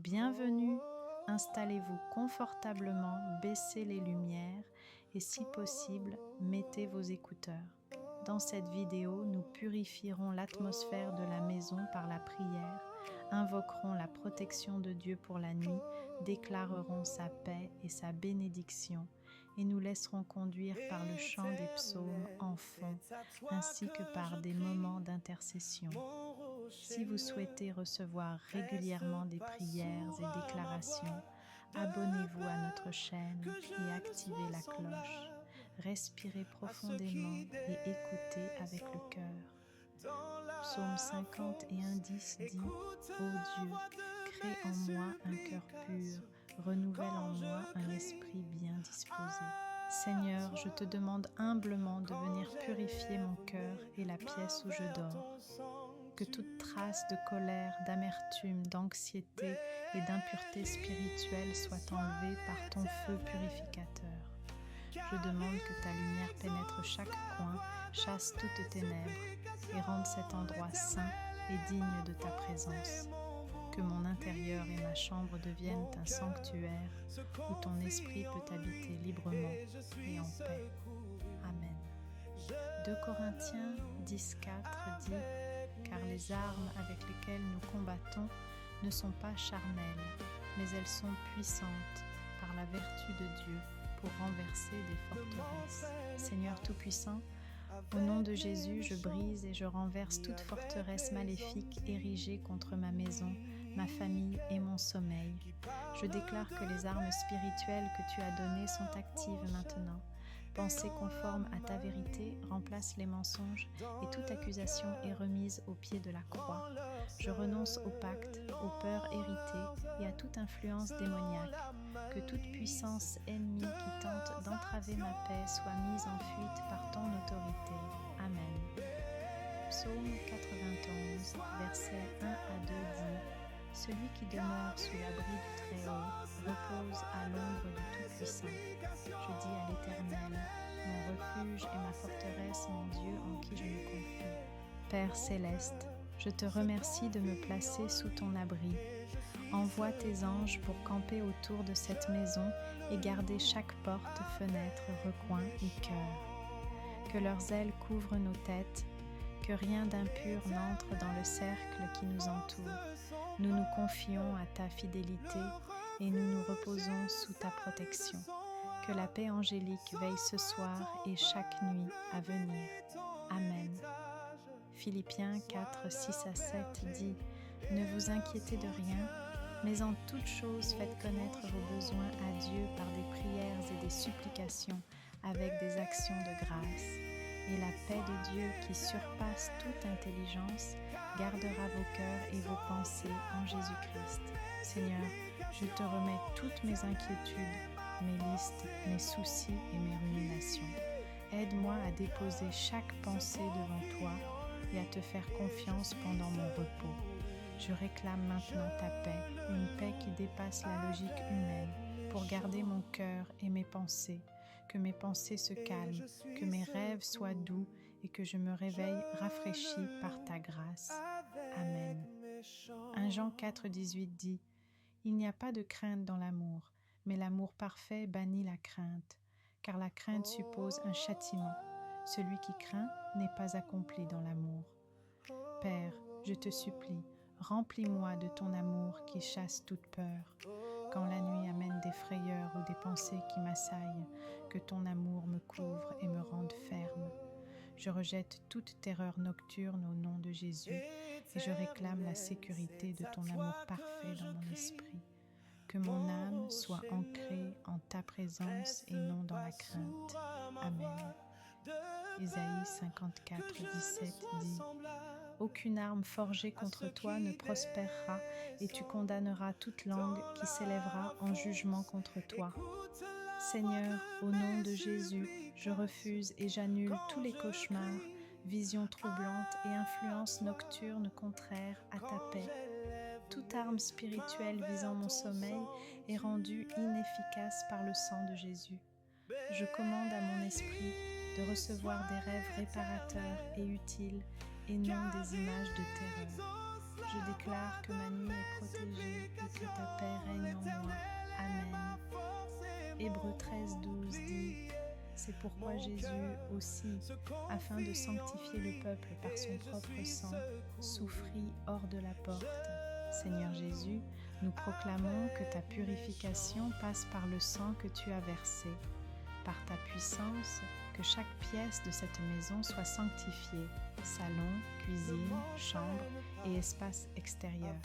Bienvenue, installez-vous confortablement, baissez les lumières et si possible, mettez vos écouteurs. Dans cette vidéo, nous purifierons l'atmosphère de la maison par la prière, invoquerons la protection de Dieu pour la nuit, déclarerons sa paix et sa bénédiction et nous laisserons conduire par le chant des psaumes en fond, ainsi que par des moments d'intercession. Si vous souhaitez recevoir régulièrement des prières et déclarations, abonnez-vous à notre chaîne et activez la cloche. Respirez profondément et écoutez avec le cœur. Psaume 51:10 dit « Ô Dieu, crée en moi un cœur pur, renouvelle en moi un esprit bien disposé. » Seigneur, je te demande humblement de venir purifier mon cœur et la pièce où je dors. Que toute trace de colère, d'amertume, d'anxiété et d'impureté spirituelle soit enlevée par ton feu purificateur. Je demande que ta lumière pénètre chaque coin, chasse toutes ténèbres et rende cet endroit saint et digne de ta présence. Que mon intérieur et ma chambre deviennent un sanctuaire où ton esprit peut habiter librement et en paix. Amen. 2 Corinthiens 10:4 dit « Car les armes avec lesquelles nous combattons ne sont pas charnelles, mais elles sont puissantes par la vertu de Dieu pour renverser des forteresses. » Seigneur Tout-Puissant, au nom de Jésus, je brise et je renverse toute forteresse maléfique érigée contre ma maison, ma famille et mon sommeil. Je déclare que les armes spirituelles que tu as données sont actives maintenant. Pensée conforme à ta vérité remplace les mensonges et toute accusation est remise au pied de la croix. Je renonce au pacte, aux peurs héritées et à toute influence démoniaque. Que toute puissance ennemie qui tente d'entraver ma paix soit mise en fuite par ton autorité. Amen. Psaume 91, versets 1 à 2 dit « Celui qui demeure sous l'abri du Très-Haut repose à l'ombre du Tout-Puissant. Je dis à l'Éternel, mon refuge et ma forteresse, mon Dieu en qui je me confie. » Père céleste, je te remercie de me placer sous ton abri. Envoie tes anges pour camper autour de cette maison et garder chaque porte, fenêtre, recoin et cœur. Que leurs ailes couvrent nos têtes, que rien d'impur n'entre dans le cercle qui nous entoure. Nous nous confions à ta fidélité et nous nous reposons sous ta protection. Que la paix angélique veille ce soir et chaque nuit à venir. Amen. Philippiens 4, 6 à 7 dit « Ne vous inquiétez de rien, mais en toute chose faites connaître vos besoins à Dieu par des prières et des supplications avec des actions de grâce. Et la paix de Dieu qui surpasse toute intelligence gardera vos cœurs et vos pensées en Jésus-Christ. » Seigneur, je te remets toutes mes inquiétudes, mes listes, mes soucis et mes ruminations. Aide-moi à déposer chaque pensée devant toi et à te faire confiance pendant mon repos. Je réclame maintenant ta paix, une paix qui dépasse la logique humaine, pour garder mon cœur et mes pensées, que mes pensées se calment, que mes rêves soient doux et que je me réveille rafraîchi par ta grâce. Amen. 1 Jean 4:18 dit « Il n'y a pas de crainte dans l'amour, mais l'amour parfait bannit la crainte, car la crainte suppose un châtiment. Celui qui craint n'est pas accompli dans l'amour. » Père, je te supplie, remplis-moi de ton amour qui chasse toute peur. Quand la nuit amène des frayeurs ou des pensées qui m'assaillent, que ton amour me couvre et me rende ferme. Je rejette toute terreur nocturne au nom de Jésus et je réclame la sécurité de ton amour parfait dans mon esprit. Que mon âme soit ancrée en ta présence et non dans la crainte. Amen. Ésaïe 54:17 dit « Aucune arme forgée contre toi ne prospérera et tu condamneras toute langue qui s'élèvera en jugement contre toi. » Seigneur, au nom de Jésus, je refuse et j'annule tous les cauchemars, visions troublantes et influences nocturnes contraires à ta paix. Toute arme spirituelle visant mon sommeil est rendue inefficace par le sang de Jésus. Je commande à mon esprit de recevoir des rêves réparateurs et utiles et non des images de terreur. Je déclare que ma nuit est protégée et que ta paix Hébreux 13:12 dit: c'est pourquoi Jésus aussi, afin de sanctifier le peuple par son propre sang, souffrit hors de la porte. Seigneur Jésus, nous proclamons que ta purification passe par le sang que tu as versé. Par ta puissance, que chaque pièce de cette maison soit sanctifiée, salon, cuisine, chambre et espace extérieur.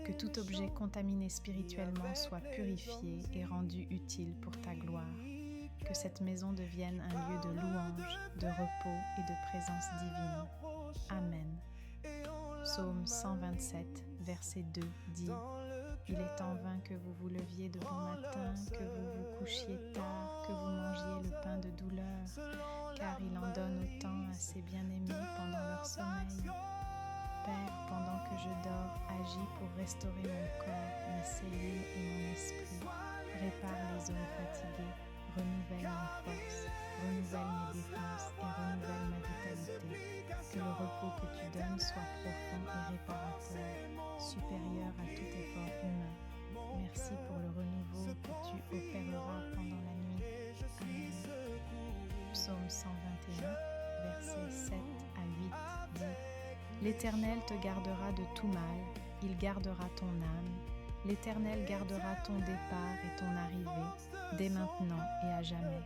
Que tout objet contaminé spirituellement soit purifié et rendu utile pour ta gloire. Que cette maison devienne un lieu de louange, de repos et de présence divine. Amen. Psaume 127, verset 2 dit: il est en vain que vous vous leviez de bon matin, que vous vous couchiez tard, que vous mangiez le pain de douleur, car il en donne autant à ses bien-aimés pendant leur sommeil. Père, pendant que je dors, agis pour restaurer mon corps, mes cellules et mon esprit. Répare les zones fatiguées, renouvelle mes forces, renouvelle mes défenses et renouvelle ma vitalité. Que le repos que tu donnes soit profond et réparateur, supérieur à tout effort humain. Merci pour le renouveau que tu opéreras pendant la nuit. Amen. Psaume 121, versets 7 à 8 dit: l'Éternel te gardera de tout mal, il gardera ton âme. L'Éternel gardera ton départ et ton arrivée, dès maintenant et à jamais.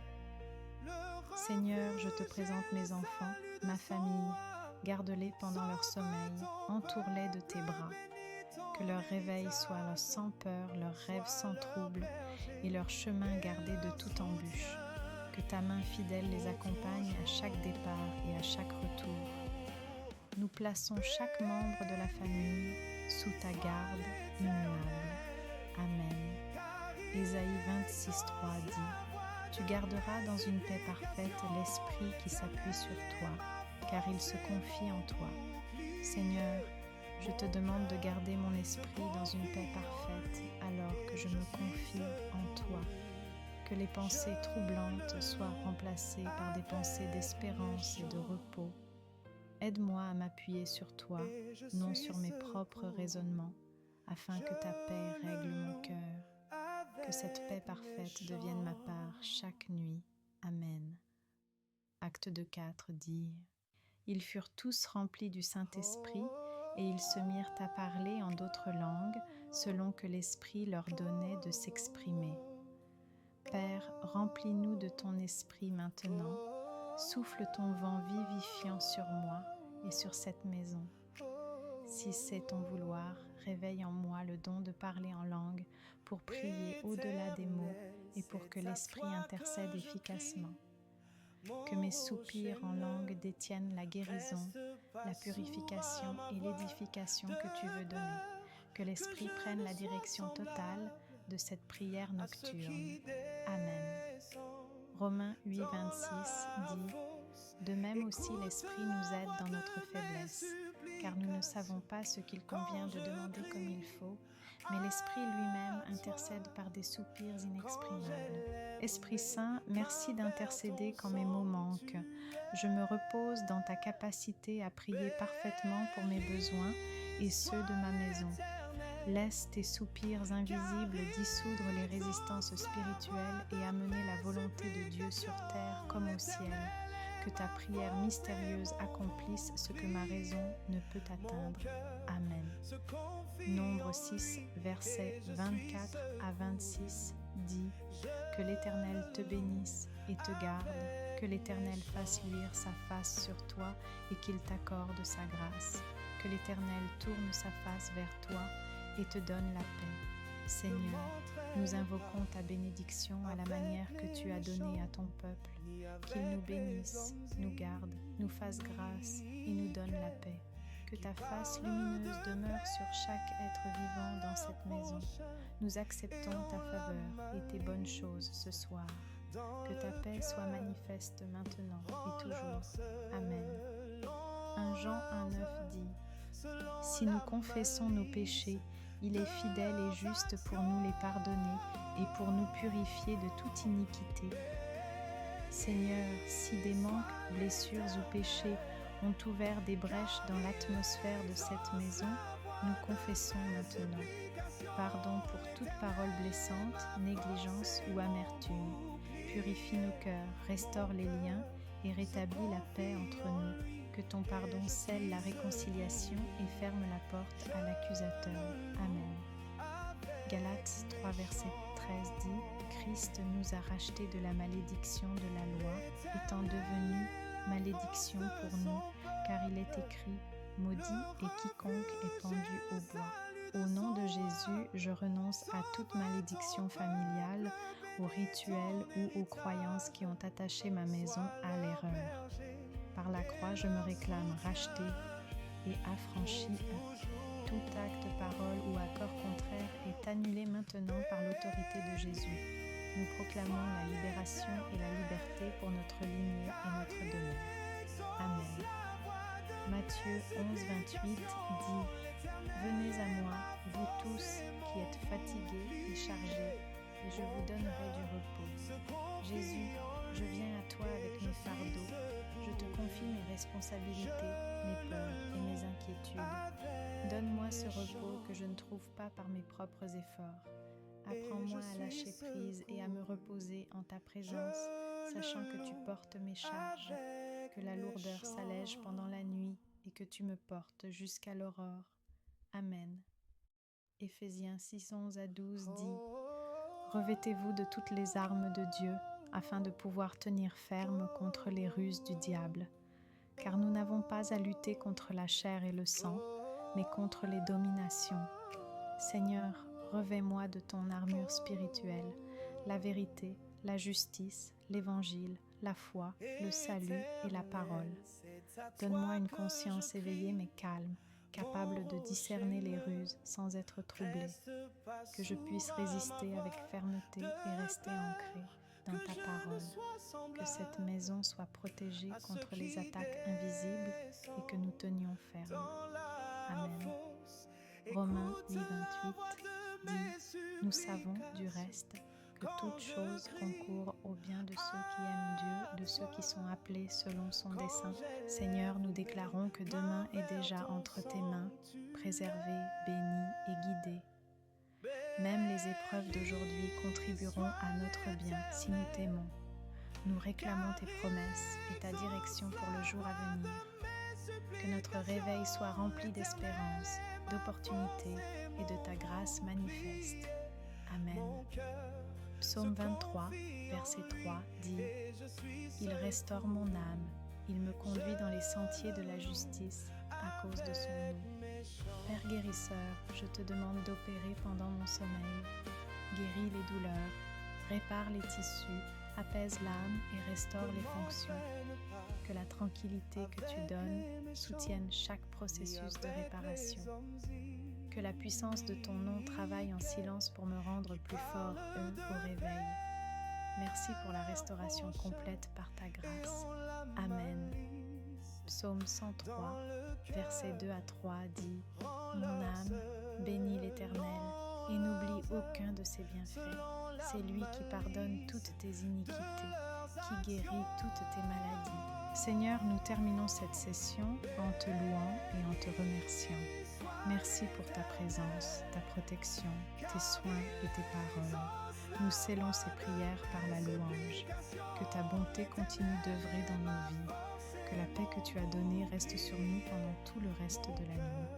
Seigneur, je te présente mes enfants, ma famille. Garde-les pendant leur sommeil, entoure-les de tes bras. Que leur réveil soit sans peur, leurs rêves sans trouble et leur chemin gardé de toute embûche. Que ta main fidèle les accompagne à chaque départ et à chaque retour. Nous plaçons chaque membre de la famille sous ta garde immuable. Amen. Ésaïe 26:3 dit: tu garderas dans une paix parfaite l'esprit qui s'appuie sur toi, car il se confie en toi. Seigneur, je te demande de garder mon esprit dans une paix parfaite alors que je me confie en toi. Que les pensées troublantes soient remplacées par des pensées d'espérance et de repos. Aide-moi à m'appuyer sur toi, non sur mes propres raisonnements, afin que ta paix règle mon cœur. Que cette paix parfaite devienne ma part chaque nuit. Amen. Acte 2:4 dit: ils furent tous remplis du Saint-Esprit et ils se mirent à parler en d'autres langues selon que l'Esprit leur donnait de s'exprimer. Père, remplis-nous de ton Esprit maintenant. Souffle ton vent vivifiant sur moi et sur cette maison. Si c'est ton vouloir, réveille en moi le don de parler en langue pour prier au-delà des mots et pour que l'Esprit intercède efficacement. Que mes soupirs en langue détiennent la guérison, la purification et l'édification que tu veux donner. Que l'Esprit prenne la direction totale de cette prière nocturne. Amen. Romains 8:26 dit: de même aussi l'Esprit nous aide dans notre faiblesse, car nous ne savons pas ce qu'il convient de demander comme il faut, mais l'Esprit lui-même intercède par des soupirs inexprimables. Esprit Saint, merci d'intercéder quand mes mots manquent. Je me repose dans ta capacité à prier parfaitement pour mes besoins et ceux de ma maison. Laisse tes soupirs invisibles dissoudre les résistances spirituelles et amener la volonté de Dieu sur terre comme au ciel. Que ta prière mystérieuse accomplisse ce que ma raison ne peut atteindre. Amen. Nombre 6, versets 24 à 26 dit: que l'Éternel te bénisse et te garde, que l'Éternel fasse luire sa face sur toi et qu'il t'accorde sa grâce. Que l'Éternel tourne sa face vers toi et te donne la paix. Seigneur, nous invoquons ta bénédiction à la manière que tu as donnée à ton peuple. Qu'il nous bénisse, nous garde, nous fasse grâce et nous donne la paix. Que ta face lumineuse demeure sur chaque être vivant dans cette maison. Nous acceptons ta faveur et tes bonnes choses ce soir. Que ta paix soit manifeste maintenant et toujours. Amen. 1 Jean 1:9 dit: si nous confessons nos péchés, il est fidèle et juste pour nous les pardonner et pour nous purifier de toute iniquité. Seigneur, si des manques, blessures ou péchés ont ouvert des brèches dans l'atmosphère de cette maison, nous confessons maintenant. pardon pour toute parole blessante, négligence ou amertume. Purifie nos cœurs, restaure les liens et rétablis la paix entre nous. Que ton pardon scelle la réconciliation et ferme la porte à l'accusateur. Amen. Galates 3, verset 13 dit « Christ nous a rachetés de la malédiction de la loi, étant devenu malédiction pour nous, car il est écrit « Maudit est quiconque est pendu au bois ». Au nom de Jésus, je renonce à toute malédiction familiale, aux rituels ou aux croyances qui ont attaché ma maison à l'erreur. Par la croix, je me réclame racheté et affranchi. Tout acte, parole ou accord contraire est annulé maintenant par l'autorité de Jésus. Nous proclamons la libération et la liberté pour notre lignée et notre demeure. Amen. Matthieu 11, 28 dit « Venez à moi, vous tous qui êtes fatigués et chargés, et je vous donnerai du repos. » Jésus, je viens à toi avec mes fardeaux. Je te confie mes responsabilités, mes peurs et mes inquiétudes. Donne-moi ce repos que je ne trouve pas par mes propres efforts. Apprends-moi à lâcher prise et à me reposer en ta présence, sachant que tu portes mes charges, que la lourdeur s'allège pendant la nuit et que tu me portes jusqu'à l'aurore. Amen. Éphésiens 6, 11 à 12 dit « Revêtez-vous de toutes les armes de Dieu, afin de pouvoir tenir ferme contre les ruses du diable. Car nous n'avons pas à lutter contre la chair et le sang, mais contre les dominations. Seigneur, revêt-moi de ton armure spirituelle, la vérité, la justice, l'évangile, la foi, le salut et la parole. Donne-moi une conscience éveillée mais calme, capable de discerner les ruses sans être troublée, que je puisse résister avec fermeté et rester ancré dans ta parole, que cette maison soit protégée contre les attaques invisibles et que nous tenions ferme. Amen. Romains 8, 28 dit « Nous savons du reste que toute chose concourt au bien de ceux qui aiment Dieu, de ceux qui sont appelés selon son dessein. Seigneur, nous déclarons que demain est déjà entre tes mains, préservé, béni et guidé. Même les épreuves d'aujourd'hui contribueront à notre bien si nous t'aimons. Nous réclamons tes promesses et ta direction pour le jour à venir. Que notre réveil soit rempli d'espérance, d'opportunités et de ta grâce manifeste. Amen. Psaume 23, verset 3 dit « Il restaure mon âme, il me conduit dans les sentiers de la justice à cause de son nom. Père guérisseur, je te demande d'opérer pendant mon sommeil. Guéris les douleurs, répare les tissus, apaise l'âme et restaure les fonctions. Que la tranquillité que tu donnes soutienne chaque processus de réparation. Que la puissance de ton nom travaille en silence pour me rendre plus fort, au réveil. Merci pour la restauration complète par ta grâce. Amen. Psaume 103, versets 2 à 3 dit « Mon âme bénit l'Éternel et n'oublie aucun de ses bienfaits. C'est lui qui pardonne toutes tes iniquités, qui guérit toutes tes maladies. » Seigneur, nous terminons cette session en te louant et en te remerciant. Merci pour ta présence, ta protection, tes soins et tes paroles. Nous scellons ces prières par la louange. Que ta bonté continue d'œuvrer dans nos vies. Que la paix que tu as donnée reste sur nous pendant tout le reste de la nuit.